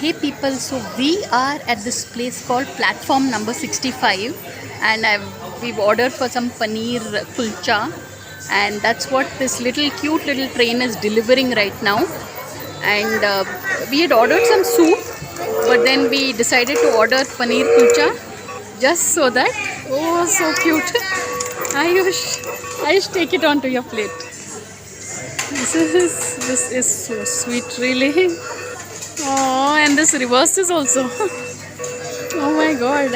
Hey people, so we are at this place called platform number 65 and we've ordered for some paneer kulcha, and that's what this little cute little train is delivering right now. And we had ordered some soup, but then we decided to order paneer kulcha just so that, oh so cute. Ayush, take it onto your plate. This is so sweet, really. Oh, and this reverses also. Oh my god,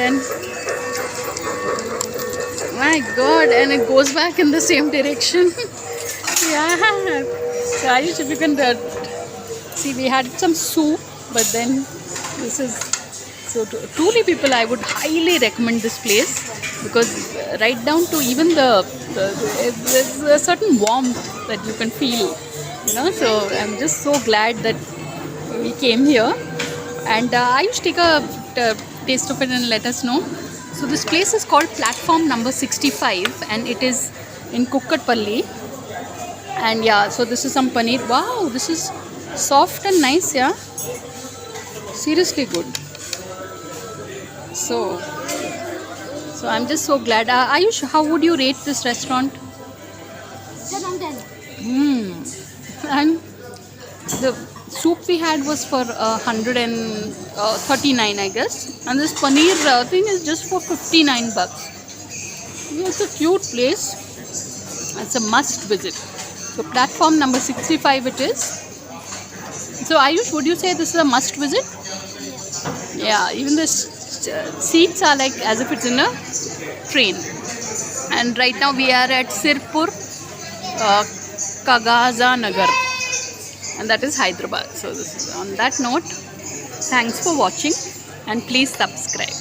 and it goes back in the same direction. Yeah. So Ayush, if you can see, we had some soup, but then this is so truly, people, I would highly recommend this place, because right down to even there's a certain warmth that you can feel, So I'm just so glad that we came here, and Ayush, take a taste of it and let us know. So this place is called platform number 65 and it is in Kukkatpalli. And yeah, so this is some paneer. Wow, this is soft and nice, yeah. Seriously good. So I'm just so glad. Ayush, how would you rate this restaurant? 10 on 10. And the soup we had was for 139, I guess, and this paneer thing is just for 59 bucks. It's a cute place. It's a must visit. So platform number 65 it is. So Ayush, would you say this is a must visit? Yeah, even the seats are like as if it's in a train. And right now we are at Sirpur Kagaza Nagar, and that is Hyderabad. So this is, on that note, thanks for watching and please subscribe.